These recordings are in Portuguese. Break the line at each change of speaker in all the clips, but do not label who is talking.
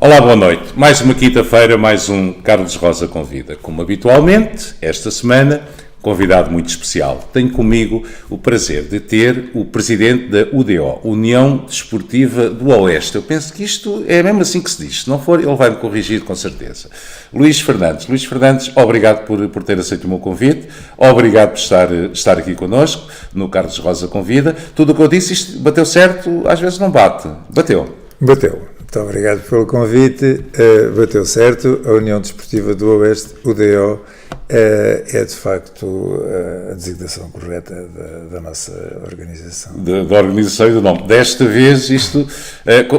Olá, boa noite. Mais uma quinta-feira, mais um Carlos Rosa Convida. Como habitualmente, esta semana, convidado muito especial. Tenho comigo o prazer de ter o presidente da UDO, União Desportiva do Oeste. Eu penso que isto é mesmo assim que se diz. Se não for, ele vai-me corrigir com certeza. Luís Fernandes. Luís Fernandes, obrigado por ter aceito o meu convite. Obrigado por estar aqui connosco no Carlos Rosa Convida. Tudo o que eu disse, isto bateu certo, às vezes não bate. Bateu.
Bateu. Muito obrigado pelo convite. Bateu certo. A União Desportiva do Oeste, UDO, é de facto a designação correta da nossa organização.
Da organização e do nome. Desta vez isto,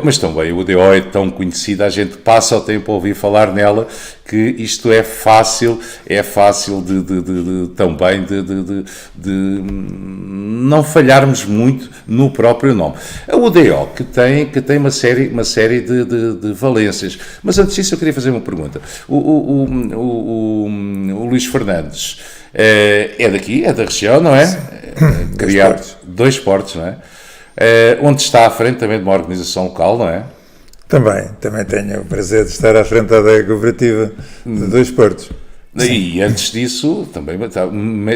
mas também a UDO é tão conhecida, a gente passa o tempo a ouvir falar nela, que isto é fácil também de não falharmos muito no próprio nome. A UDO, que tem uma série de valências. Mas antes disso eu queria fazer uma pergunta. O Luís Fernandes é daqui, é da região, não é? Criar dois esportes, não é? Onde está à frente também de uma organização local, não é?
Também tenho o prazer de estar à frente da adega cooperativa de dois esportes.
E antes disso, também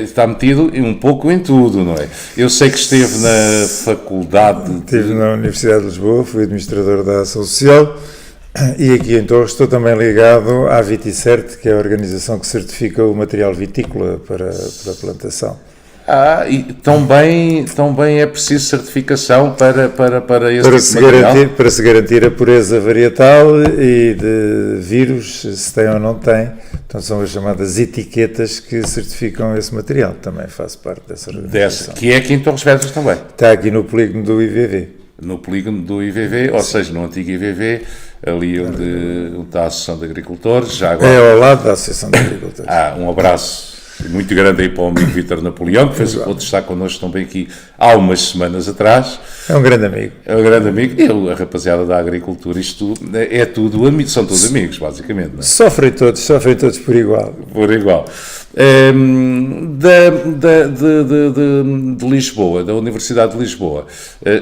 está metido um pouco em tudo, não é? Eu sei que esteve na faculdade...
Estive na Universidade de Lisboa, fui administrador da Ação Social e aqui em Torres estou também ligado à Viticert, que é a organização que certifica o material vitícola para a plantação.
E também é preciso certificação para esse tipo de material?
Para se garantir a pureza varietal e de vírus, se tem ou não tem. Então são as chamadas etiquetas que certificam esse material. Também faço parte dessa organização.
Que é aqui em Torres Vedras também?
Está aqui no polígono do IVV.
No polígono do IVV, ou seja, no antigo IVV, ali onde está a Associação de Agricultores. Já agora...
É ao lado da Associação de Agricultores.
Um abraço muito grande aí para o amigo Vítor Napoleão, que pôde estar connosco também aqui há umas semanas atrás.
É um grande amigo.
E a rapaziada da agricultura, isto é tudo, são todos amigos, basicamente. Não é?
Sofrem todos por igual.
Por igual. De Lisboa, da Universidade de Lisboa,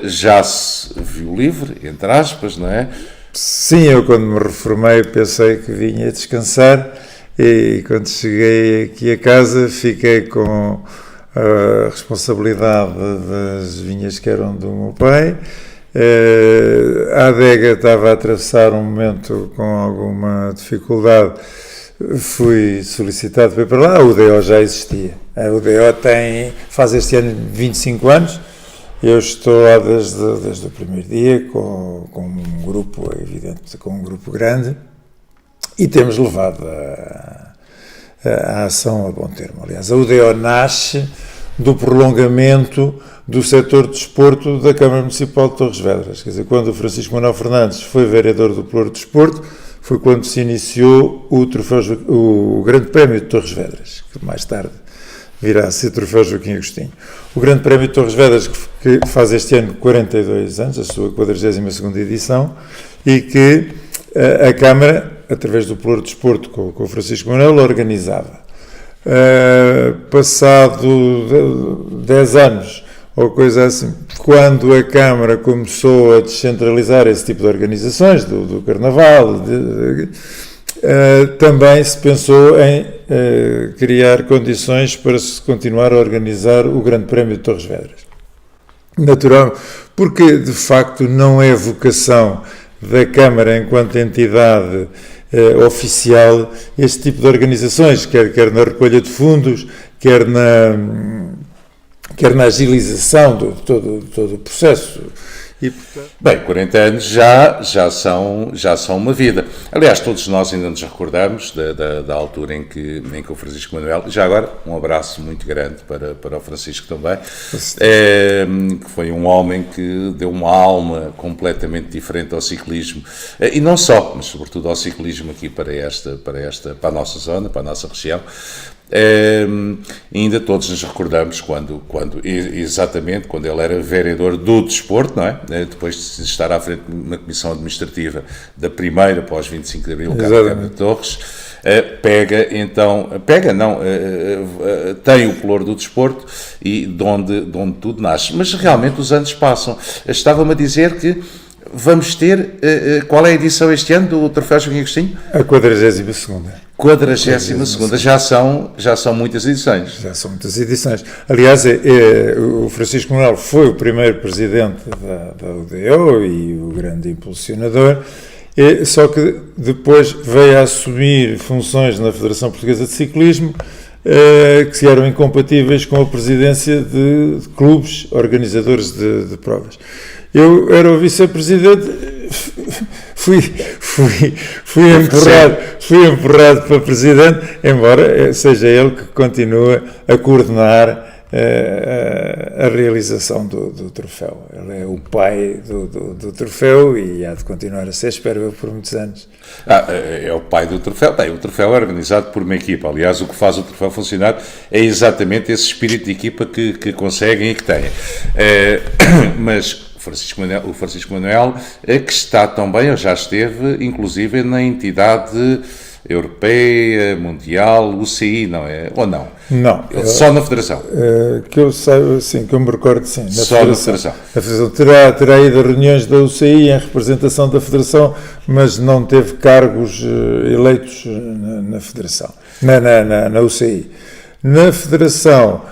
já se viu livre, entre aspas, não é?
Sim, eu quando me reformei pensei que vinha descansar. E quando cheguei aqui a casa fiquei com a responsabilidade das vinhas que eram do meu pai. A adega estava a atravessar um momento com alguma dificuldade, fui solicitado para ir para lá. A UDO já existia. A UDO faz este ano 25 anos. Eu estou lá desde o primeiro dia com um grupo, é evidente, com um grupo grande. E temos levado a ação a bom termo. Aliás, a UDO nasce do prolongamento do setor de desporto da Câmara Municipal de Torres Vedras. Quer dizer, quando o Francisco Manuel Fernandes foi vereador do Pelouro de Desporto, foi quando se iniciou o Grande Prémio de Torres Vedras, que mais tarde virá a ser Troféu Joaquim Agostinho. O Grande Prémio de Torres Vedras, que faz este ano 42 anos, a sua 42ª edição, e que a Câmara, através do Pelouro de Desporto com o Francisco Manuel, organizava. Passado 10 anos, ou coisa assim, quando a Câmara começou a descentralizar esse tipo de organizações, do Carnaval, também se pensou em criar condições para se continuar a organizar o Grande Prémio de Torres Vedras. Natural, porque de facto não é vocação da Câmara enquanto entidade oficial este tipo de organizações, quer na recolha de fundos, quer na agilização de todo o processo.
E, bem, 40 anos já são uma vida. Aliás, todos nós ainda nos recordamos da altura em que o Francisco Manuel, já agora um abraço muito grande para o Francisco também, que foi um homem que deu uma alma completamente diferente ao ciclismo, e não só, mas sobretudo ao ciclismo aqui para a nossa zona, para a nossa região. Ainda todos nos recordamos quando ele era vereador do desporto, não é? Depois de estar à frente na comissão administrativa da primeira pós 25 de Abril, Câmara de Torres, tem o Pelouro do Desporto e de onde tudo nasce. Mas realmente os anos passam. Estava-me a dizer que vamos ter, qual é a edição este ano do Troféu Joaquim Agostinho?
A 42ª.
42ª, já são muitas edições.
Já são muitas edições. Aliás, o Francisco Manuel foi o primeiro presidente da UDO e o grande impulsionador, só que depois veio a assumir funções na Federação Portuguesa de Ciclismo que eram incompatíveis com a presidência de clubes organizadores de provas. Eu era o vice-presidente, fui empurrado para presidente, embora seja ele que continua a coordenar a realização do troféu. Ele é o pai do troféu e há de continuar a ser, espero eu, por muitos anos.
É o pai do troféu. Bem, o troféu é organizado por uma equipa. Aliás, o que faz o troféu funcionar é exatamente esse espírito de equipa que conseguem e que têm. Mas o Francisco Manuel, que está também, ou já esteve, inclusive na entidade europeia, mundial, UCI, não é? Ou não?
Não.
Só na Federação?
Que eu saiba, sim, que eu me recordo, sim.
Só na Federação.
A Federação terá ido a reuniões da UCI em representação da Federação, mas não teve cargos eleitos na Federação, na UCI. Na Federação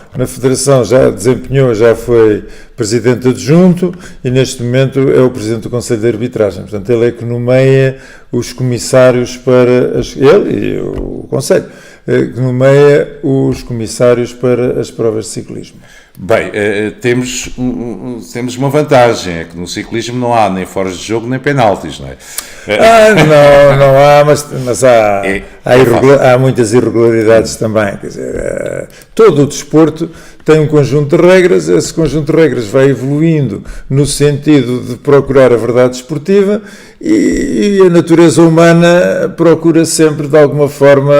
já foi presidente adjunto e neste momento é o presidente do Conselho de Arbitragem. Portanto, ele é que nomeia os comissários para ele e o Conselho, que nomeia os comissários para as provas de ciclismo.
Bem, temos uma vantagem, é que no ciclismo não há nem fora de jogo nem penaltis, não é?
Não há, mas há muitas irregularidades também. Quer dizer, todo o desporto tem um conjunto de regras, esse conjunto de regras vai evoluindo no sentido de procurar a verdade esportiva e a natureza humana procura sempre, de alguma forma,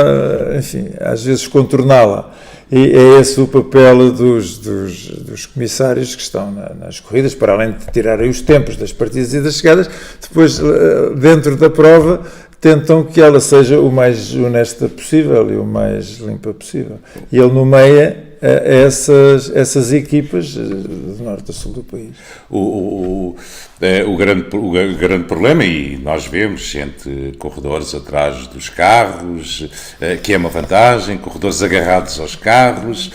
enfim, às vezes contorná-la. E é esse o papel dos comissários que estão nas corridas, para além de tirarem os tempos das partidas e das chegadas, depois, dentro da prova, tentam que ela seja o mais honesta possível e o mais limpa possível. E ele nomeia essas equipas de norte a sul do país.
O grande problema, e nós vemos gente, corredores atrás dos carros, que é uma vantagem, corredores agarrados aos carros,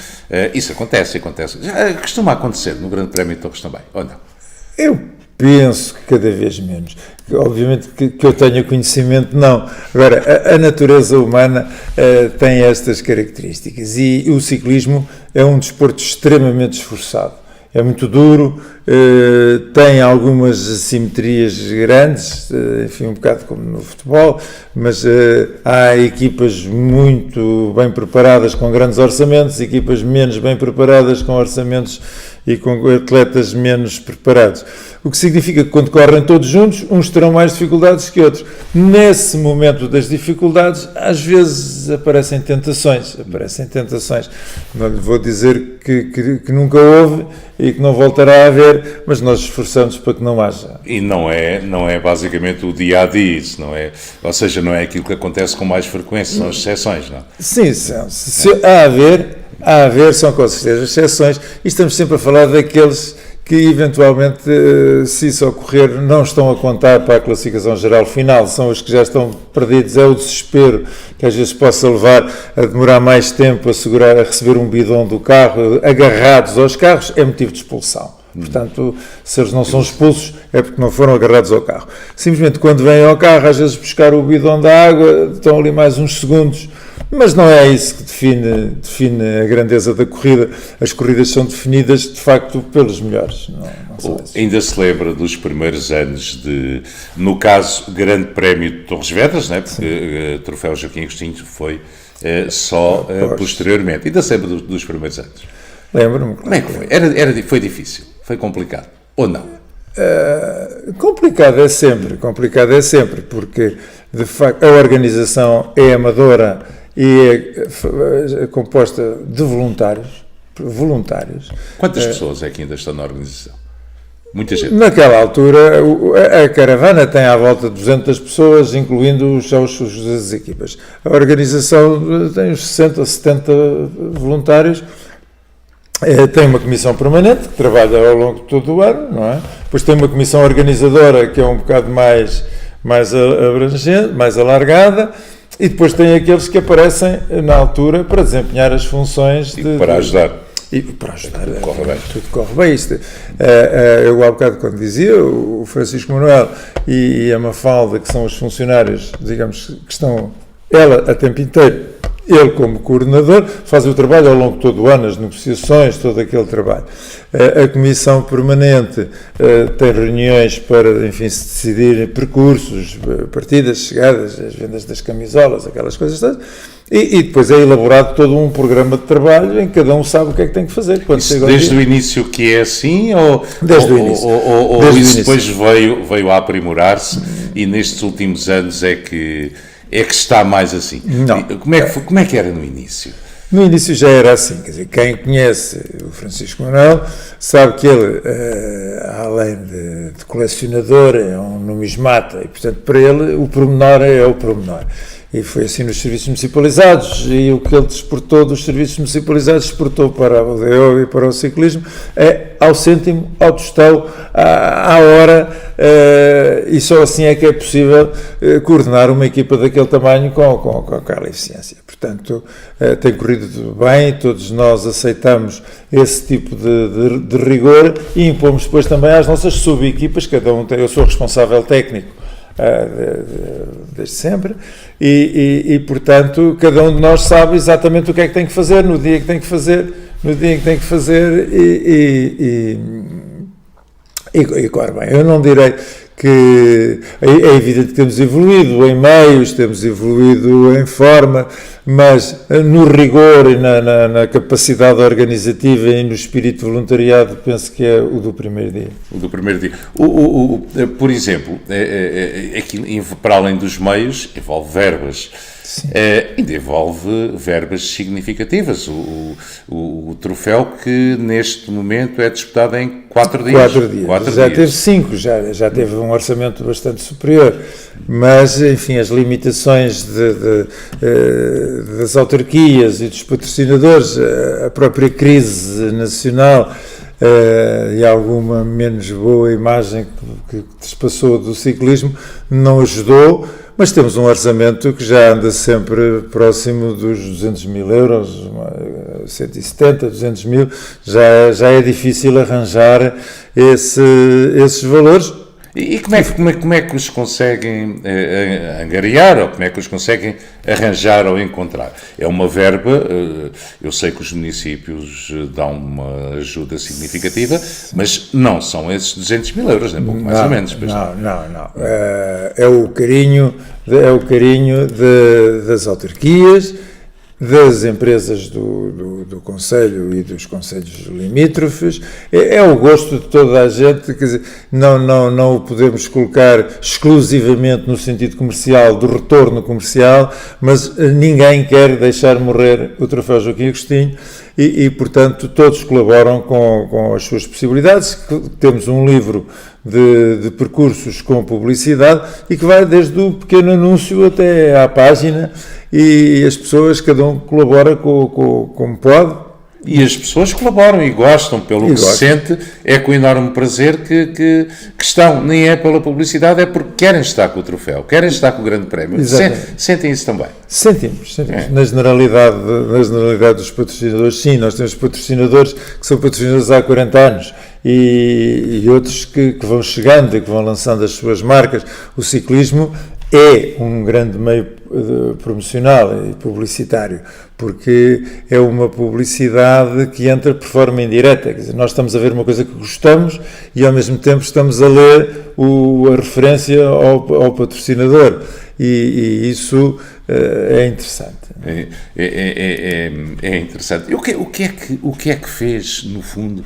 isso acontece. Já costuma acontecer no Grande Prémio de Torres também, ou não?
Eu penso que cada vez menos. Obviamente que eu tenha conhecimento, não. Agora, a natureza humana tem estas características e o ciclismo é um desporto extremamente esforçado. É muito duro, tem algumas assimetrias grandes, enfim, um bocado como no futebol, mas há equipas muito bem preparadas com grandes orçamentos, equipas menos bem preparadas com orçamentos e com atletas menos preparados. O que significa que quando correm todos juntos, uns terão mais dificuldades que outros. Nesse momento das dificuldades, às vezes aparecem tentações. Não lhe vou dizer que nunca houve e que não voltará a haver, mas nós esforçamos para que não haja.
E não é basicamente o dia-a-dia, isso não é, ou seja, não é aquilo que acontece com mais frequência, são as exceções, não?
Sim, são. Se há a haver, são com certeza exceções, e estamos sempre a falar daqueles que eventualmente, se isso ocorrer, não estão a contar para a classificação geral final, são os que já estão perdidos, é o desespero que às vezes possa levar a demorar mais tempo a receber um bidão do carro, agarrados aos carros, é motivo de expulsão. Portanto, se eles não são expulsos, é porque não foram agarrados ao carro. Simplesmente quando vêm ao carro, às vezes buscar o bidão da água, estão ali mais uns segundos, mas não é isso que define a grandeza da corrida. As corridas são definidas, de facto, pelos melhores.
Ainda se lembra dos primeiros anos no caso, Grande Prémio de Torres Vedras, né? Porque o Troféu Joaquim Agostinho foi só posteriormente. Ainda se lembra dos primeiros anos?
Lembro-me.
Como é que foi? Foi difícil? Foi complicado? Ou não?
Complicado é sempre, porque, de facto, a organização é amadora e é composta de voluntários.
Quantas pessoas é que ainda estão na organização? Muita gente.
Naquela altura, a caravana tem à volta de 200 pessoas, incluindo as equipas. A organização tem uns 60 ou 70 voluntários. Tem uma comissão permanente que trabalha ao longo de todo o ano, não é? depois tem uma comissão organizadora que é um bocado mais abrangente, mais alargada, e depois tem aqueles que aparecem na altura para desempenhar as funções
para ajudar.
E para ajudar, tudo corre bem. Eu há bocado quando dizia, o Francisco Manuel e a Mafalda, que são os funcionários, digamos, que estão, ela a tempo inteiro, ele como coordenador, faz o trabalho ao longo de todo o ano, as negociações, todo aquele trabalho. A Comissão Permanente tem reuniões para, enfim, se decidir percursos, partidas, chegadas, as vendas das camisolas, aquelas coisas todas. E depois é elaborado todo um programa de trabalho em que cada um sabe o que é que tem que fazer.
Desde o início que é assim?
Desde o início.
Ou isso depois veio a aprimorar-se e nestes últimos anos é que está mais assim?
Não.
Como é que era no início?
No início já era assim, quer dizer, quem conhece o Francisco Manuel sabe que ele, além de colecionador, é um numismata e, portanto, para ele o pormenor é o pormenor. E foi assim nos serviços municipalizados, e o que ele exportou dos serviços municipalizados exportou para o UDO e para o ciclismo, ao cêntimo, ao tostão, à hora, e só assim é que é possível coordenar uma equipa daquele tamanho com aquela eficiência. Portanto, tem corrido bem, todos nós aceitamos esse tipo de rigor e impomos depois também às nossas sub-equipas, cada um tem, eu sou responsável técnico, desde sempre, e portanto cada um de nós sabe exatamente o que é que tem que fazer no dia que tem que fazer, e corre bem. Eu não direi que é evidente que temos evoluído em meios, temos evoluído em forma, mas no rigor e na capacidade organizativa e no espírito de voluntariado, penso que é o do primeiro dia.
O do primeiro dia. Por exemplo, aqui, para além dos meios, envolve verbas. Ainda envolve verbas significativas. O troféu que neste momento é disputado em 4 dias.
4 dias. Teve 5, já teve um orçamento bastante superior, mas enfim, as limitações das autarquias e dos patrocinadores, a própria crise nacional e alguma menos boa imagem que despassou do ciclismo não ajudou. Mas temos um orçamento que já anda sempre próximo dos 200 mil euros, 170, 200 mil, já é difícil arranjar esses valores.
E como é que os conseguem angariar, ou como é que os conseguem arranjar ou encontrar? É uma verba, eu sei que os municípios dão uma ajuda significativa, mas não são esses 200 mil euros, nem pouco mais ou menos.
Não. É o carinho das autarquias, das empresas do Conselho e dos Conselhos limítrofes, é o gosto de toda a gente, quer dizer, não o podemos colocar exclusivamente no sentido comercial, do retorno comercial, mas ninguém quer deixar morrer o Troféu Joaquim Agostinho e portanto, todos colaboram com as suas possibilidades. Temos um livro de percursos com publicidade e que vai desde o pequeno anúncio até à página, e as pessoas, cada um colabora como pode.
E as pessoas colaboram e gostam, pelo que se sente, é com enorme prazer que estão, nem é pela publicidade, é porque querem estar com o troféu, querem estar com o grande prémio. Sentem isso também?
Sentimos. Na generalidade dos patrocinadores, sim, nós temos patrocinadores que são patrocinadores há 40 anos e outros que vão chegando e que vão lançando as suas marcas. O ciclismo é um grande meio promocional e publicitário, porque é uma publicidade que entra por forma indireta, quer dizer, nós estamos a ver uma coisa que gostamos e ao mesmo tempo estamos a ler a referência ao patrocinador, e isso é interessante.
É interessante. E o que é que fez, no fundo?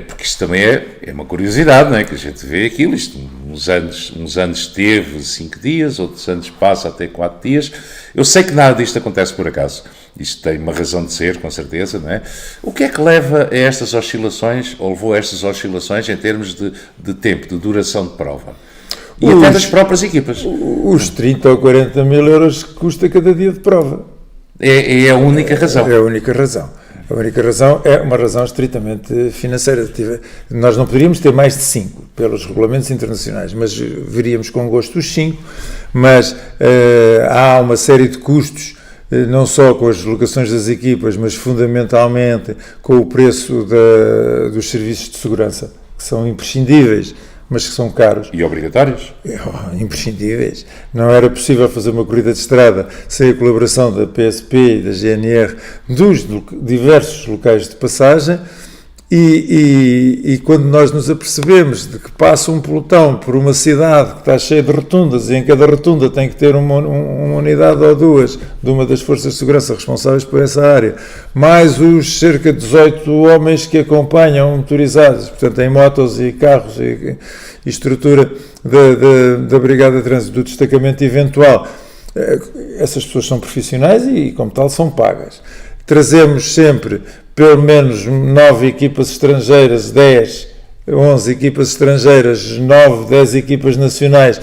Porque isto também é uma curiosidade, não é? Que a gente vê aquilo, isto uns anos teve 5 dias, outros anos passa até 4 dias. Eu sei que nada disto acontece por acaso, isto tem uma razão de ser, com certeza, não é? O que é que leva a estas oscilações, ou levou a estas oscilações em termos de tempo, de duração de prova? E até das próprias equipas.
Os 30 ou 40 mil euros que custa cada dia de prova.
É a única razão.
É a única razão. A única razão é uma razão estritamente financeira. Nós não poderíamos ter mais de 5 pelos regulamentos internacionais, mas veríamos com gosto os 5, mas há uma série de custos, não só com as deslocações das equipas, mas fundamentalmente com o preço dos serviços de segurança, que são imprescindíveis, mas que são caros.
E obrigatórios?
Imprescindíveis. Não era possível fazer uma corrida de estrada sem a colaboração da PSP e da GNR dos diversos locais de passagem, e quando nós nos apercebemos de que passa um pelotão por uma cidade que está cheia de rotundas e em cada rotunda tem que ter uma unidade ou duas de uma das forças de segurança responsáveis por essa área, mais os cerca de 18 homens que acompanham motorizados, portanto em motos e carros e estrutura da Brigada de Trânsito, do destacamento eventual, essas pessoas são profissionais e como tal são pagas. Trazemos sempre pelo menos 9 equipas estrangeiras, 10, 11 equipas estrangeiras, 9, 10 equipas nacionais,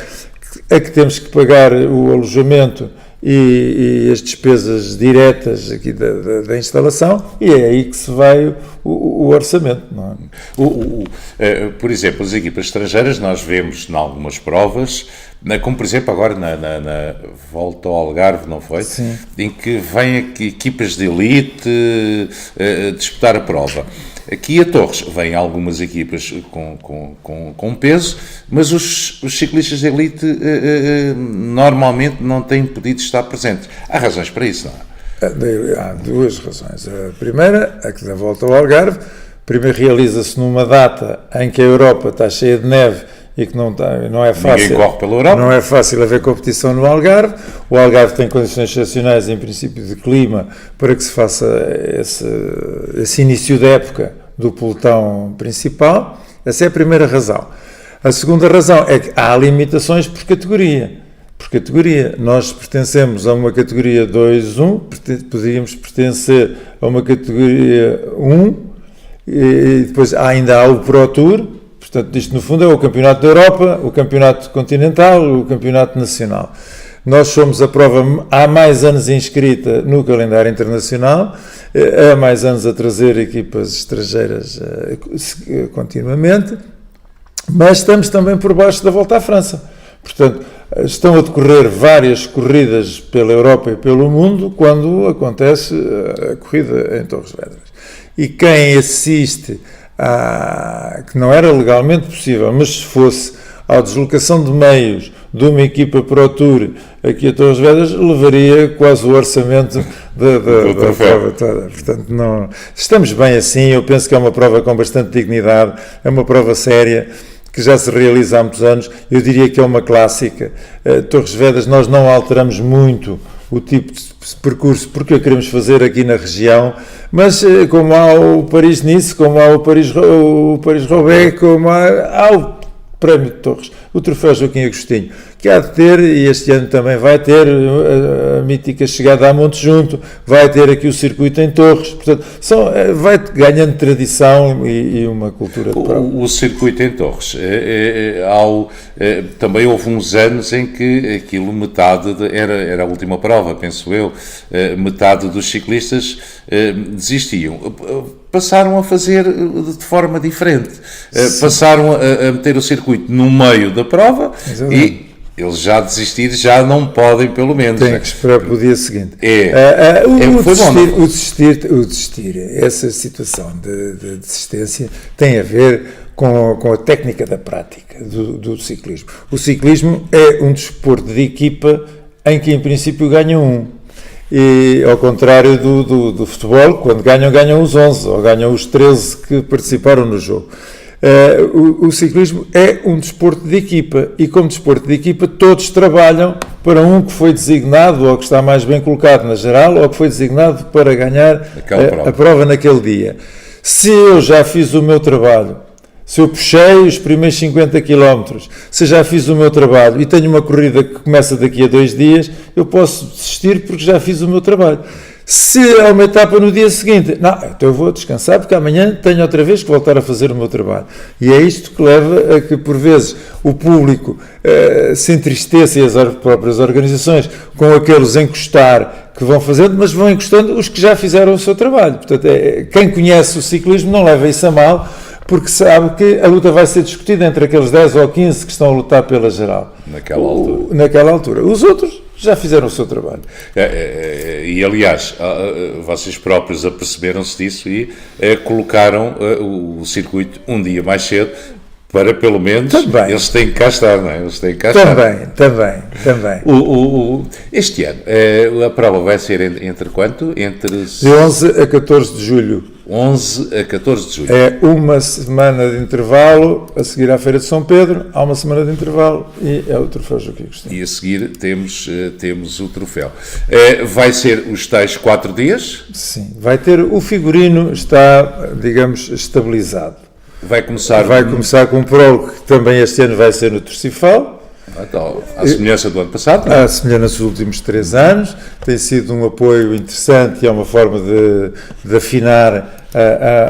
a que temos que pagar o alojamento e as despesas diretas aqui da instalação, e é aí que se vai o orçamento. Não
é? Por exemplo, as equipas estrangeiras nós vemos em algumas provas, como por exemplo agora na Volta ao Algarve, não foi?
Sim.
Em que vêm aqui equipas de elite disputar a prova. Aqui a Torres vêm algumas equipas com peso, mas os ciclistas de elite normalmente não têm podido estar presentes. Há razões para isso, não é?
Há duas razões. A primeira, a que da Volta ao Algarve, primeiro realiza-se numa data em que a Europa está cheia de neve e que não é fácil.
Ninguém corre pela Europa.
Não é fácil haver competição no Algarve. O Algarve tem condições excepcionais, em princípio, de clima, para que se faça esse início da época do pelotão principal. Essa é a primeira razão. A segunda razão é que há limitações por categoria. Por categoria. Nós pertencemos a uma categoria 2-1, poderíamos pertencer a uma categoria 1, e depois ainda há o Pro Tour. Portanto, isto no fundo é o Campeonato da Europa, o Campeonato Continental, o Campeonato Nacional. Nós somos a prova há mais anos inscrita no calendário internacional, há mais anos a trazer equipas estrangeiras continuamente, mas estamos também por baixo da Volta à França. Portanto, estão a decorrer várias corridas pela Europa e pelo mundo quando acontece a corrida em Torres Vedras. E quem assiste que não era legalmente possível, mas se fosse à deslocação de meios de uma equipa Pro Tour aqui a Torres Vedras, levaria quase o orçamento da prova toda. Portanto, não, estamos bem assim. Eu penso que é uma prova com bastante dignidade, é uma prova séria, que já se realiza há muitos anos. Eu diria que é uma clássica. Torres Vedras, nós não alteramos muito o tipo de percurso porque o queremos fazer aqui na região, mas como há o Paris-Nice, como há o Paris-Roubaix, como há o Prémio de Torres, o Troféu Joaquim Agostinho, que há de ter, e este ano também vai ter, a mítica chegada a Monte Junto, vai ter aqui o circuito em Torres, portanto, vai ganhando tradição e uma cultura de prova.
O circuito em Torres, também houve uns anos em que aquilo era a última prova, penso eu, metade dos ciclistas desistiam. Passaram a fazer de forma diferente. Passaram a meter o circuito no meio da prova. Exatamente. E eles já desistiram, já não podem, pelo menos.
Tem que esperar para o dia seguinte. O desistir, essa situação de desistência tem a ver com a técnica da prática do ciclismo. O ciclismo é um desporto de equipa em que, em princípio, ganha um. E ao contrário do futebol, quando ganham os 11 ou ganham os 13 que participaram no jogo. O ciclismo é um desporto de equipa e, como desporto de equipa, todos trabalham para um que foi designado ou que está mais bem colocado na geral ou que foi designado para ganhar a prova naquele dia. Se eu já fiz o meu trabalho, se eu puxei os primeiros 50 km, se já fiz o meu trabalho e tenho uma corrida que começa daqui a 2 dias, eu posso desistir porque já fiz o meu trabalho. Se há uma etapa no dia seguinte, não, então eu vou descansar porque amanhã tenho outra vez que voltar a fazer o meu trabalho. E é isto que leva a que, por vezes, o público se entristeça, e as próprias organizações, com aqueles encostar que vão fazendo, mas vão encostando os que já fizeram o seu trabalho. Portanto, quem conhece o ciclismo não leva isso a mal, porque sabe que a luta vai ser discutida entre aqueles 10 ou 15 que estão a lutar pela geral. Naquela altura. Os outros já fizeram o seu trabalho.
E, aliás, vocês próprios aperceberam-se disso e colocaram o circuito um dia mais cedo para, pelo menos, também. Eles têm que cá estar, não é? Eles têm que cá
estar. Também.
Este ano, a prova vai ser entre quanto?
De 11 a 14 de julho.
11 a 14 de julho.
É uma semana de intervalo, a seguir à Feira de São Pedro, há uma semana de intervalo e é o Troféu Joaquim Agostinho.
E a seguir temos o troféu. Vai ser os tais 4 dias?
Sim, vai ter, o figurino está, digamos, estabilizado.
Vai começar
com um prólogo que também este ano vai ser no Torcifal.
Então, à semelhança do ano passado?
À semelhança dos últimos 3 anos. Tem sido um apoio interessante e é uma forma de afinar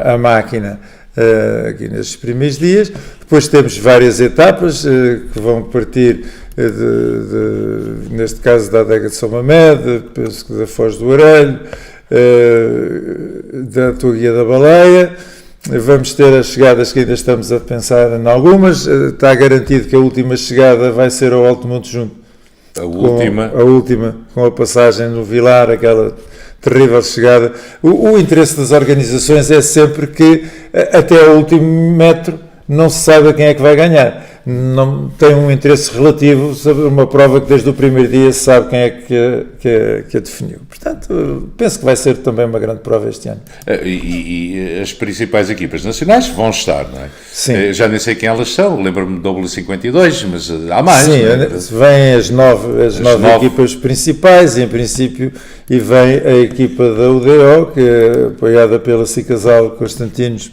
a máquina aqui nestes primeiros dias. Depois temos várias etapas que vão partir, neste caso, da adega de São Mamed, penso que da Foz do Arelho, da Torguia da Baleia. Vamos ter as chegadas que ainda estamos a pensar em algumas. Está garantido que a última chegada vai ser ao Alto Monte Junto. A última, com a passagem no Vilar, aquela terrível chegada. O interesse das organizações é sempre que, até ao último metro, não se saiba quem é que vai ganhar. Não tem um interesse relativo sobre uma prova que desde o primeiro dia se sabe quem é que a definiu. Portanto, penso que vai ser também uma grande prova este ano.
E as principais equipas nacionais vão estar, não é?
Sim.
Já nem sei quem elas são, lembro-me do W52, mas há mais.
Sim, vêm as nove equipas principais, em princípio, e vem a equipa da UDO, que é apoiada pela Cicasal Constantinos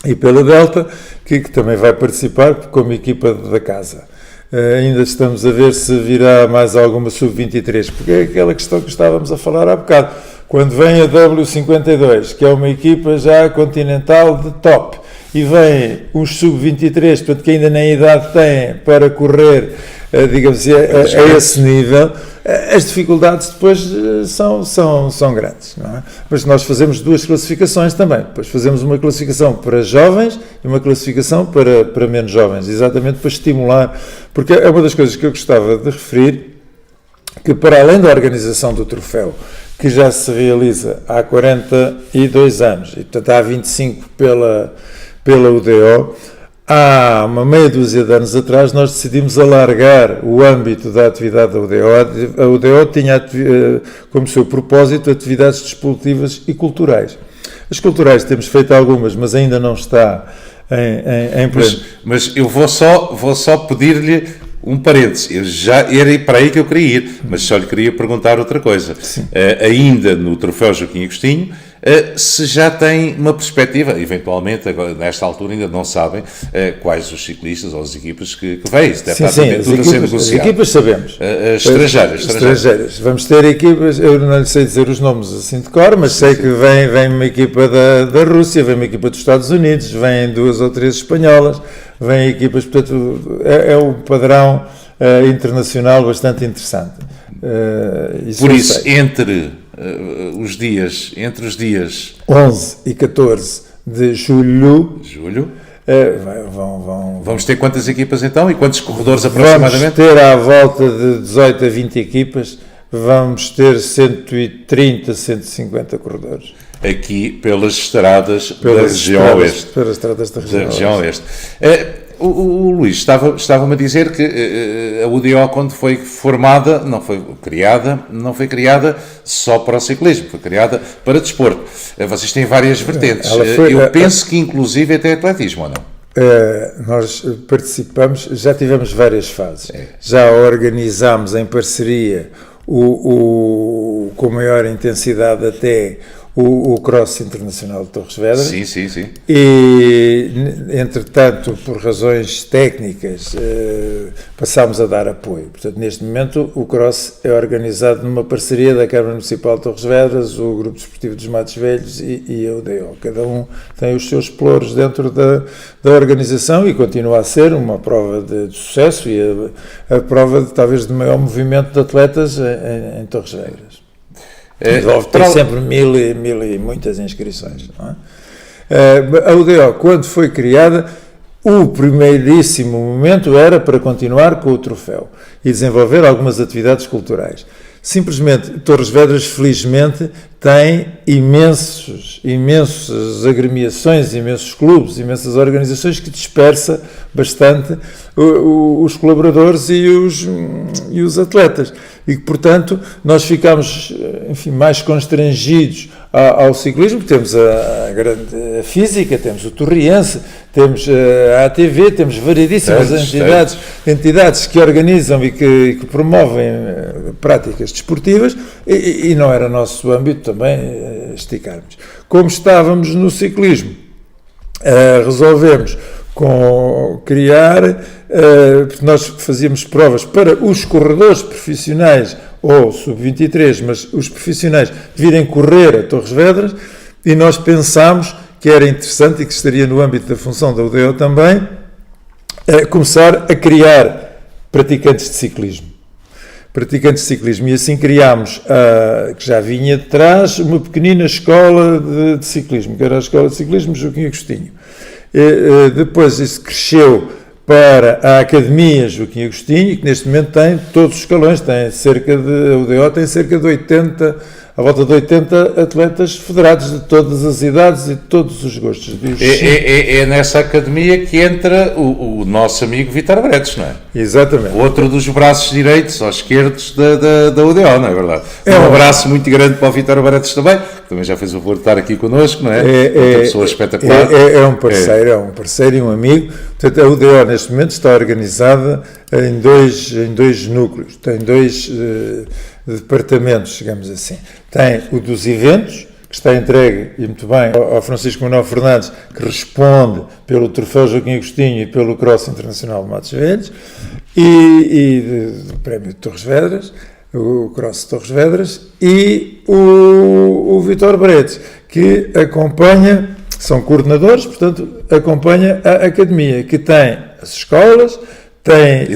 e pela Delta, que também vai participar como equipa da casa. Ainda estamos a ver se virá mais alguma sub-23, porque é aquela questão que estávamos a falar há bocado. Quando vem a W52, que é uma equipa já continental de top, e vem os sub-23, portanto, que ainda nem idade têm para correr, digamos assim, a esse nível, as dificuldades depois são grandes, não é? Mas nós fazemos 2 classificações também. Depois fazemos uma classificação para jovens e uma classificação para menos jovens, exatamente para estimular, porque é uma das coisas que eu gostava de referir, que para além da organização do troféu, que já se realiza há 42 anos, e portanto há 25 pela UDO, há uma meia dúzia de anos atrás nós decidimos alargar o âmbito da atividade da UDO. A UDO tinha como seu propósito atividades desportivas e culturais. As culturais temos feito algumas, mas ainda não está em pleno.
Mas eu vou só pedir-lhe um parênteses. Era para aí que eu queria ir, mas só lhe queria perguntar outra coisa. Ainda no Troféu Joaquim Agostinho, se já tem uma perspectiva, eventualmente, agora, nesta altura ainda não sabem quais os ciclistas ou as equipas que vêm. Isso deve estar tudo a ser negociado. As equipas sabemos. Estrangeiras.
Vamos ter equipas, eu não lhe sei dizer os nomes assim de cor, mas sei que vem uma equipa da Rússia, vem uma equipa dos Estados Unidos, vêm 2 ou 3 espanholas, vêm equipas, portanto, é um padrão internacional bastante interessante.
Por isso, entre os dias
11 e 14 de julho,
vamos ter quantas equipas então e quantos corredores aproximadamente?
Vamos ter à volta de 18 a 20 equipas, vamos ter 130, 150 corredores.
Aqui pelas estradas da região oeste.
Pelas estradas da região oeste.
O Luís estava-me a dizer que a UDO, quando foi formada, não foi criada só para o ciclismo, foi criada para desporto. Vocês têm várias vertentes. Eu penso que inclusive até atletismo, ou não?
Nós participamos, já tivemos várias fases. Já organizámos em parceria com maior intensidade até o Cross Internacional de Torres Vedras.
Sim, sim, sim.
E, entretanto, por razões técnicas, passámos a dar apoio. Portanto, neste momento, o Cross é organizado numa parceria da Câmara Municipal de Torres Vedras, o Grupo Desportivo dos Matos Velhos e a UDO. Cada um tem os seus pelouros dentro da organização e continua a ser uma prova de sucesso e a prova, talvez, de maior movimento de atletas em Torres Vedras. Tem sempre mil e muitas inscrições. Não é? A UDO, quando foi criada, o primeiríssimo momento era para continuar com o troféu e desenvolver algumas atividades culturais. Simplesmente, Torres Vedras, felizmente, tem imensas agremiações, imensos clubes, imensas organizações que dispersa bastante os colaboradores e os atletas. E que, portanto, nós ficamos, enfim, mais constrangidos ao ciclismo. Temos a física, temos o Torriense, temos a ATV, temos variedíssimas entidades que organizam e que promovem práticas desportivas e não era nosso âmbito também esticarmos. Como estávamos no ciclismo, resolvemos criar, nós fazíamos provas para os corredores profissionais ou sub-23, mas os profissionais virem correr a Torres Vedras e nós pensámos que era interessante e que estaria no âmbito da função da UDO também, começar a criar praticantes de ciclismo. E assim criámos, que já vinha de trás, uma pequenina escola de ciclismo, que era a Escola de Ciclismo Joaquim Agostinho. Depois isso cresceu para a Academia Joaquim Agostinho, que neste momento tem todos os escalões, a UDO tem cerca de 80, à volta de 80 atletas federados de todas as idades e de todos os gostos.
É nessa academia que entra o nosso amigo Vítor Bretes, não é?
Exatamente.
Outro dos braços direitos ou esquerdos da UDO, não é verdade? Um abraço muito grande para o Vítor Bretes também já fez o favor de estar aqui connosco, não é? Uma pessoa espetacular.
É um parceiro e um amigo. Portanto, a UDO neste momento está organizada em dois núcleos, tem dois departamentos, digamos assim. Tem o dos eventos, que está entregue, e muito bem, ao Francisco Manuel Fernandes, que responde pelo Troféu Joaquim Agostinho e pelo Cross Internacional de Matos Velhos, e do Prémio de Torres Vedras, o Cross de Torres Vedras, e o Vítor Bretes, que acompanha, são coordenadores, portanto, acompanha a academia, que tem as escolas, tem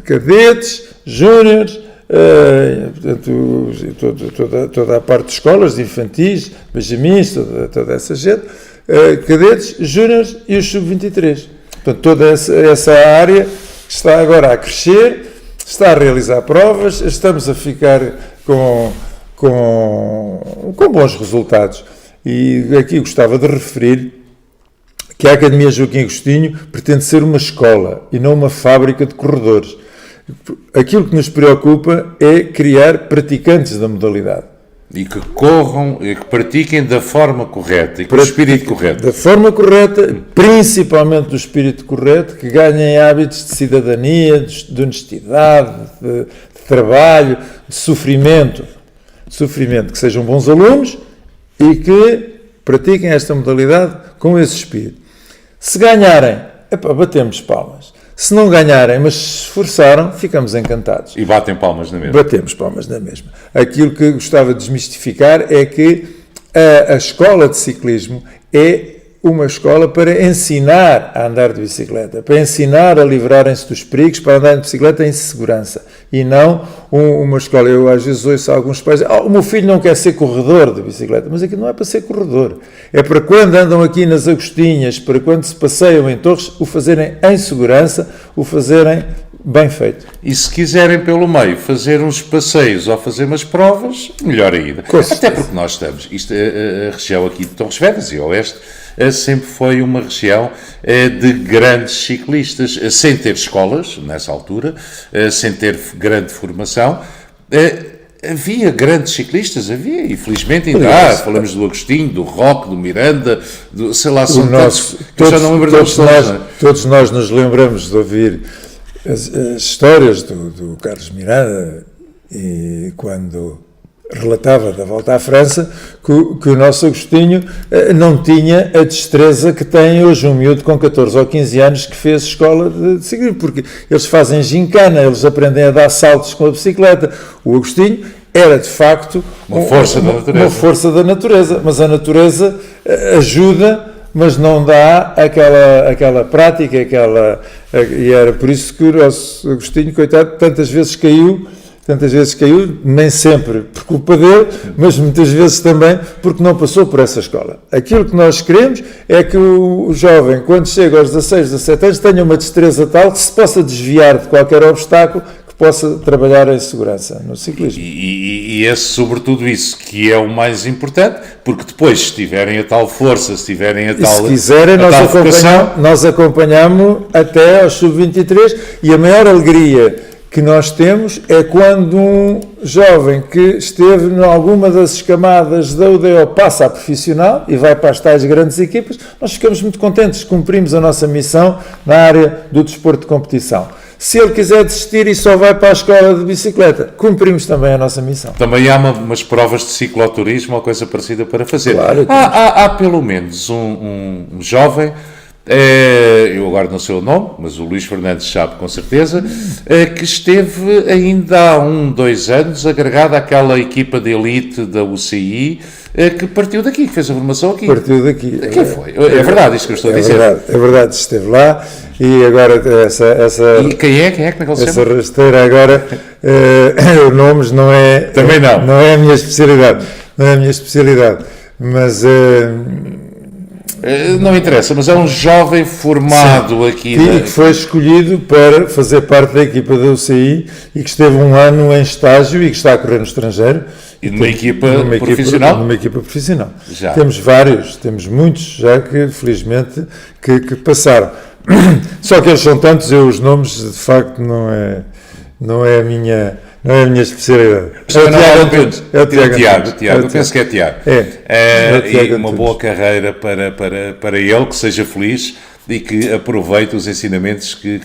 cadetes, júniores, portanto, toda a parte de escolas, de infantis, benjamins, toda essa gente, cadetes, júniores e os sub-23. Portanto, toda essa área que está agora a crescer, está a realizar provas, estamos a ficar com bons resultados. E aqui gostava de referir que a Academia Joaquim Agostinho pretende ser uma escola e não uma fábrica de corredores. Aquilo que nos preocupa é criar praticantes da modalidade.
E que corram, e que pratiquem da forma correta e com o espírito correto.
Da forma correta, principalmente do espírito correto, que ganhem hábitos de cidadania, de honestidade, de trabalho, de sofrimento, que sejam bons alunos e que pratiquem esta modalidade com esse espírito. Se ganharem, batemos palmas. Se não ganharem, mas se esforçaram, ficamos encantados.
E batem palmas na mesma.
Batemos palmas na mesma. Aquilo que gostava de desmistificar é que a escola de ciclismo é uma escola para ensinar a andar de bicicleta, para ensinar a livrarem-se dos perigos, para andar de bicicleta em segurança. E não uma escola. Eu às vezes ouço alguns pais dizer, o meu filho não quer ser corredor de bicicleta. Mas aqui não é para ser corredor. É para quando andam aqui nas Agostinhas, para quando se passeiam em Torres, o fazerem em segurança, o fazerem bem feito.
E se quiserem pelo meio fazer uns passeios ou fazer umas provas, melhor ainda. Até porque nós estamos, a região aqui de Torres Vedras e Oeste, sempre foi uma região de grandes ciclistas, sem ter escolas, nessa altura, sem ter grande formação. Havia grandes ciclistas, e felizmente ainda há. Falamos do Agostinho, do Roque, do Miranda, sei lá, são tantos, que eu já não lembro deles todos.
Todos nós nos lembramos de ouvir as histórias do Carlos Miranda, e quando relatava da volta à França que o nosso Agostinho não tinha a destreza que tem hoje um miúdo com 14 ou 15 anos que fez escola de ciclismo, porque eles fazem gincana, eles aprendem a dar saltos com a bicicleta. O Agostinho era, de facto,
uma força da natureza,
mas a natureza ajuda, mas não dá aquela prática, e era por isso que o nosso Agostinho, coitado, tantas vezes caiu, nem sempre por culpa dele, mas muitas vezes também porque não passou por essa escola. Aquilo que nós queremos é que o jovem, quando chega aos 16, 17 anos, tenha uma destreza tal que se possa desviar de qualquer obstáculo, que possa trabalhar em segurança no ciclismo.
E é sobretudo isso que é o mais importante, porque depois, se tiverem a tal força, se tiverem a tal...
Se quiserem, nós acompanhamos até aos sub-23, e a maior alegria que nós temos é quando um jovem que esteve em alguma das camadas da UDO passa a profissional e vai para as tais grandes equipas, nós ficamos muito contentes, cumprimos a nossa missão na área do desporto de competição. Se ele quiser desistir e só vai para a escola de bicicleta, cumprimos também a nossa missão.
Também há umas provas de cicloturismo ou coisa parecida para fazer.
Claro,
há pelo menos um jovem... eu agora não sei o nome, mas o Luís Fernandes sabe com certeza, que esteve ainda há 2 anos agregado àquela equipa de elite da UCI, que partiu daqui, que fez a formação aqui.
Partiu daqui.
Quem foi? É verdade isto que eu estou a dizer.
É verdade, esteve lá e agora essa...
E quem é? Como é que ele se chama?
Essa rasteira agora, nomes não é...
Também não.
Não é a minha especialidade, mas...
não interessa, mas é um jovem formado aqui.
Que foi escolhido para fazer parte da equipa da UCI e que esteve 1 ano em estágio e que está a correr no estrangeiro.
E numa equipa profissional?
Numa equipa profissional.
Já.
Temos muitos já que, felizmente, que passaram. Só que eles são tantos, os nomes, de facto, não é a minha especialidade.
É o Tiago, penso que é Tiago. E uma boa carreira para ele, que seja feliz e que aproveite os ensinamentos que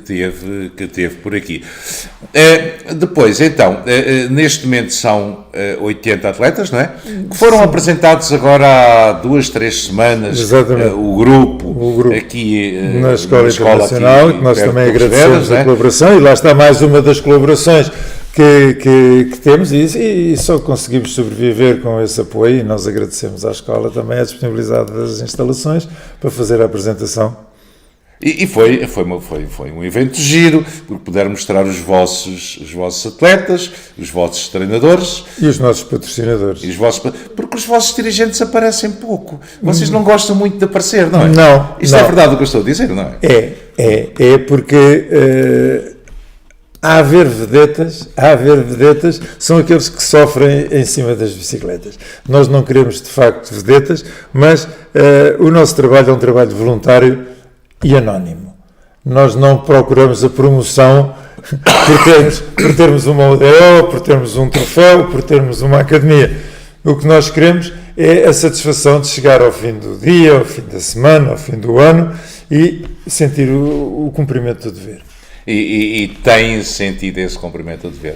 teve por aqui. Depois, então, neste momento são 80 atletas, não é? Que foram apresentados agora há 2, 3 semanas.
Exatamente.
O grupo aqui
na Escola Internacional, que nós também agradecemos a colaboração, e lá está mais uma das colaborações que temos, e só conseguimos sobreviver com esse apoio, e nós agradecemos à escola também a disponibilidade das instalações para fazer a apresentação.
E foi um evento giro, porque puderam mostrar os vossos atletas, os vossos treinadores.
E os nossos patrocinadores.
Porque os vossos dirigentes aparecem pouco. Vocês não gostam muito de aparecer, não é?
Não.
Isto é verdade o que eu estou a dizer, não é?
É porque... A haver vedetas, são aqueles que sofrem em cima das bicicletas. Nós não queremos, de facto, vedetas, mas o nosso trabalho é um trabalho voluntário e anónimo. Nós não procuramos a promoção por termos uma UDO, por termos um troféu, por termos uma academia. O que nós queremos é a satisfação de chegar ao fim do dia, ao fim da semana, ao fim do ano e sentir o cumprimento do dever.
E têm sentido esse cumprimento de dever?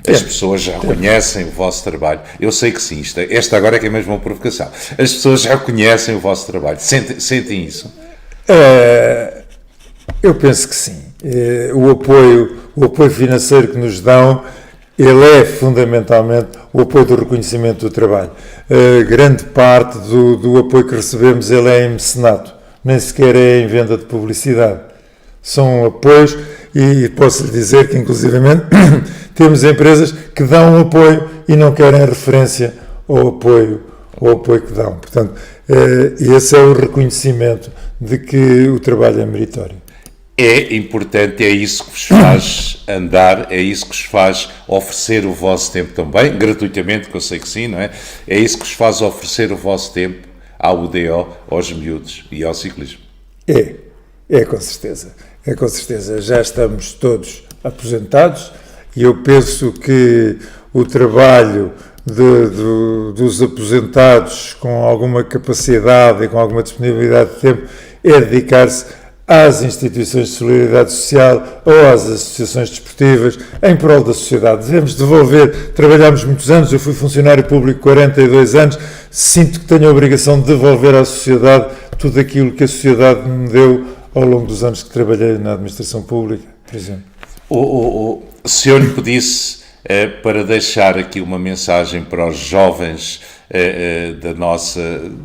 As pessoas já conhecem o vosso trabalho. Eu sei que sim, esta agora é que é mesmo uma provocação. As pessoas já conhecem o vosso trabalho. Sentem isso?
Eu penso que sim. O apoio financeiro que nos dão, ele é fundamentalmente o apoio do reconhecimento do trabalho. Grande parte do apoio que recebemos, ele é em mecenato, nem sequer é em venda de publicidade. São apoios, e posso lhe dizer que, inclusivamente, temos empresas que dão apoio e não querem referência ao apoio que dão. Portanto, esse é o reconhecimento de que o trabalho é meritório.
É importante, é isso que vos faz andar, é isso que vos faz oferecer o vosso tempo também, gratuitamente, que eu sei que sim, não é? É isso que vos faz oferecer o vosso tempo à UDO, aos miúdos e ao ciclismo.
É com certeza. Já estamos todos aposentados e eu penso que o trabalho dos aposentados com alguma capacidade e com alguma disponibilidade de tempo é dedicar-se às instituições de solidariedade social ou às associações desportivas em prol da sociedade. Devemos devolver, trabalhamos muitos anos, eu fui funcionário público 42 anos, sinto que tenho a obrigação de devolver à sociedade tudo aquilo que a sociedade me deu ao longo dos anos que trabalhei na administração pública, por exemplo.
Se eu lhe pedisse para deixar aqui uma mensagem para os jovens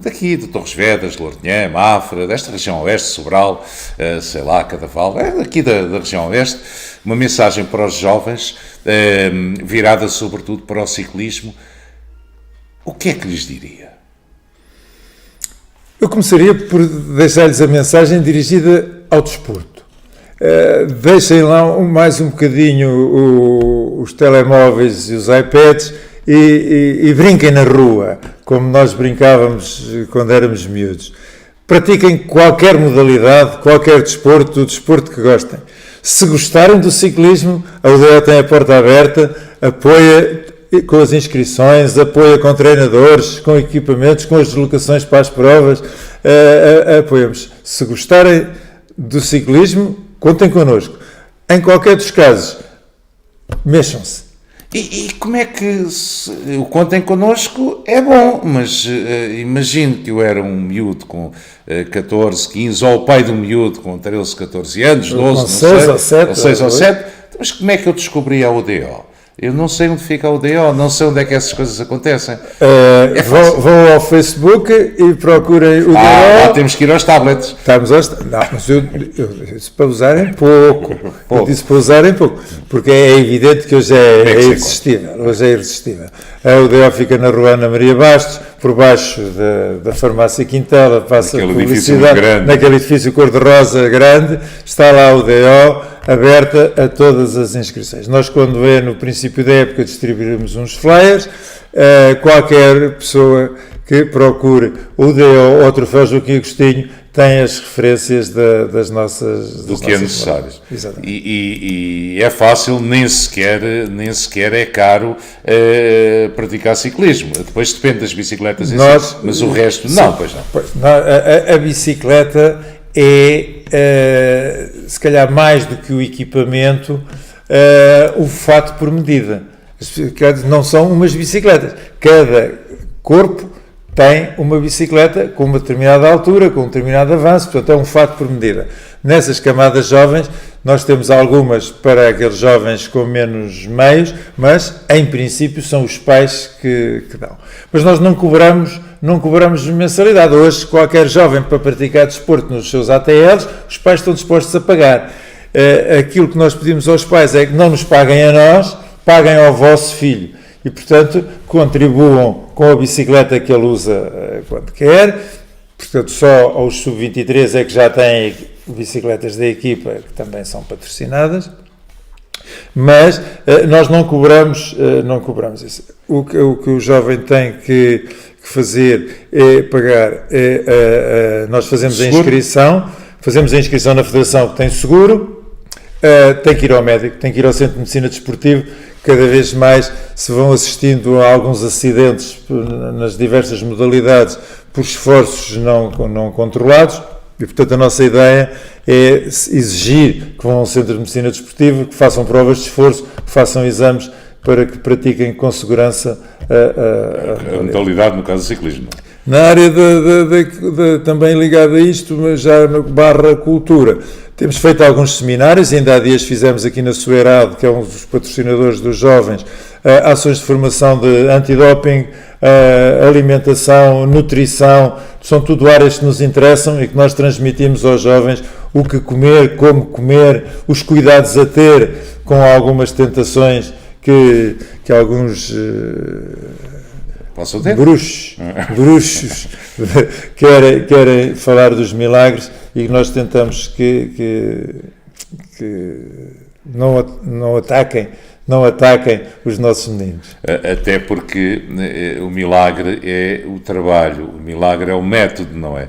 daqui de Torres Vedras, de Lourinhã, Mafra, desta região oeste, Sobral, sei lá, Cadaval, daqui da região oeste, uma mensagem para os jovens, virada sobretudo para o ciclismo, o que é que lhes diria?
Eu começaria por deixar-lhes a mensagem dirigida ao desporto. Deixem lá mais um bocadinho os telemóveis e os iPads e brinquem na rua, como nós brincávamos quando éramos miúdos. Pratiquem qualquer modalidade, qualquer desporto, o desporto que gostem. Se gostarem do ciclismo, a UDO tem a porta aberta, apoia com as inscrições, apoia com treinadores, com equipamentos, com as deslocações para as provas, apoiamos. Se gostarem do ciclismo, contem connosco. Em qualquer dos casos, mexam-se.
E como é que o contem connosco é bom, mas imagino que eu era um miúdo com 14, 15, ou o pai de um miúdo com 13, 14 anos, 12, não sei, 6 ou 7, mas como é que eu descobri a UDO? Eu não sei onde fica a UDO, não sei onde é que essas coisas acontecem.
Vão ao Facebook e procurem o UDO.
Lá temos que ir aos tablets.
Não, mas eu disse para usarem pouco. Eu disse para usarem pouco, porque é evidente que hoje é irresistível. Hoje é irresistível. A UDO fica na Rua Ana Maria Bastos, por baixo da farmácia Quintela, passa a publicidade, naquele edifício cor-de-rosa grande, está lá a UDO, aberta a todas as inscrições. Nós, quando é no princípio da época, distribuímos uns flyers. Qualquer pessoa que procure o UDO ou Troféu Joaquim Agostinho tem as referências das nossas...
Do que é necessário. E é fácil, nem sequer é caro praticar ciclismo. Depois depende das bicicletas, mas o resto não, pois não.
A bicicleta é, se calhar mais do que o equipamento, o fato por medida. As bicicletas não são umas bicicletas. Cada corpo tem uma bicicleta com uma determinada altura, com um determinado avanço, portanto é um fato por medida. Nessas camadas jovens, nós temos algumas para aqueles jovens com menos meios, mas em princípio são os pais que dão. Mas nós não cobramos mensalidade. Hoje, qualquer jovem para praticar desporto nos seus ATLs, os pais estão dispostos a pagar. Aquilo que nós pedimos aos pais é que não nos paguem a nós, paguem ao vosso filho. E, portanto, contribuam com a bicicleta que ele usa quando quer. Portanto, só aos sub-23 é que já têm bicicletas da equipa que também são patrocinadas. Mas nós não cobramos isso. O que o jovem tem que fazer é pagar. Nós fazemos a inscrição na Federação, que tem seguro, tem que ir ao médico, tem que ir ao Centro de Medicina Desportivo. Cada vez mais se vão assistindo a alguns acidentes nas diversas modalidades por esforços não controlados e, portanto, a nossa ideia é exigir que vão ao Centro de Medicina Desportiva, que façam provas de esforço, que façam exames para que pratiquem com segurança
a modalidade, no caso do ciclismo.
Na área também ligada a isto, mas já na barra cultura, temos feito alguns seminários, ainda há dias fizemos aqui na Soerado, que é um dos patrocinadores dos jovens, ações de formação de antidoping, alimentação, nutrição, são tudo áreas que nos interessam e que nós transmitimos aos jovens o que comer, como comer, os cuidados a ter com algumas tentações que alguns bruxos querem falar dos milagres e que nós tentamos que não ataquem os nossos meninos.
Até porque o milagre é o trabalho, o milagre é o método, não é?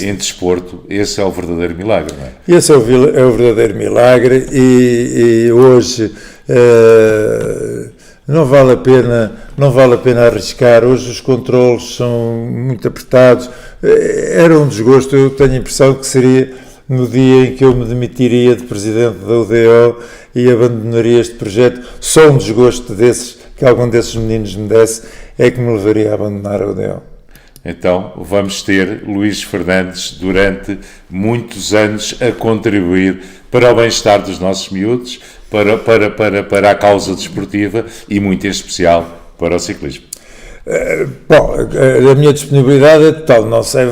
Em desporto, esse é o verdadeiro milagre, não é?
Esse é o verdadeiro milagre e hoje não vale a pena arriscar. Hoje os controlos são muito apertados. Era um desgosto. Eu tenho a impressão que seria no dia em que eu me demitiria de presidente da UDO e abandonaria este projeto. Só um desgosto desses, que algum desses meninos me desse, é que me levaria a abandonar a UDO.
Então vamos ter Luís Fernandes durante muitos anos a contribuir para o bem-estar dos nossos miúdos, para a causa desportiva e muito em especial para o ciclismo.
Bom, a minha disponibilidade é total, não sei,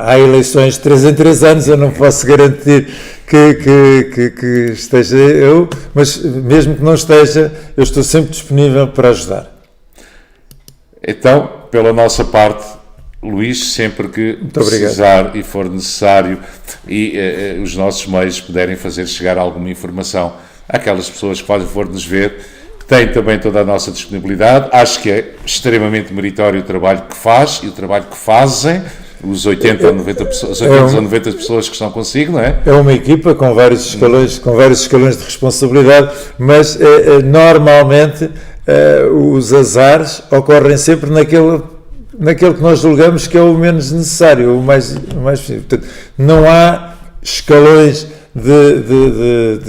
há eleições de 3 em 3 anos, eu não posso garantir que esteja eu, mas mesmo que não esteja, eu estou sempre disponível para ajudar.
Então, pela nossa parte, Luís, sempre que precisar e for necessário e os nossos meios puderem fazer chegar alguma informação àquelas pessoas que for nos ver, tem também toda a nossa disponibilidade. Acho que é extremamente meritório o trabalho que faz e o trabalho que fazem os 80 ou 90 pessoas que estão consigo, não é?
É uma equipa com vários escalões de responsabilidade, mas normalmente os azares ocorrem sempre naquele que nós julgamos que é o menos necessário, o mais possível. Portanto, não há escalões de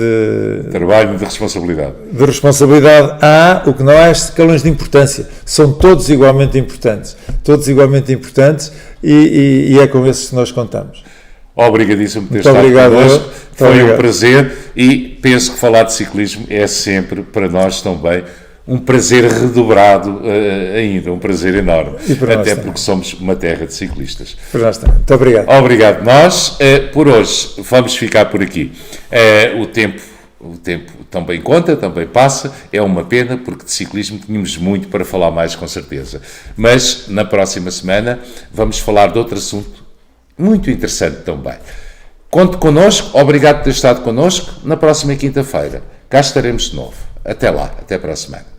trabalho, de responsabilidade.
De responsabilidade há, o que não há é escalões de importância. São todos igualmente importantes. E é com esses que nós contamos.
Obrigadíssimo por ter estado connosco. Foi um prazer e penso que falar de ciclismo é sempre, para nós também, um prazer redobrado ainda, um prazer enorme, até porque somos uma terra de ciclistas.
Muito obrigado.
Obrigado nós. Por hoje vamos ficar por aqui. O tempo também conta, também passa, é uma pena porque de ciclismo tínhamos muito para falar mais com certeza. Mas na próxima semana vamos falar de outro assunto muito interessante também. Conte connosco, obrigado por ter estado connosco. Na próxima quinta-feira cá estaremos de novo. Até lá, até para a semana.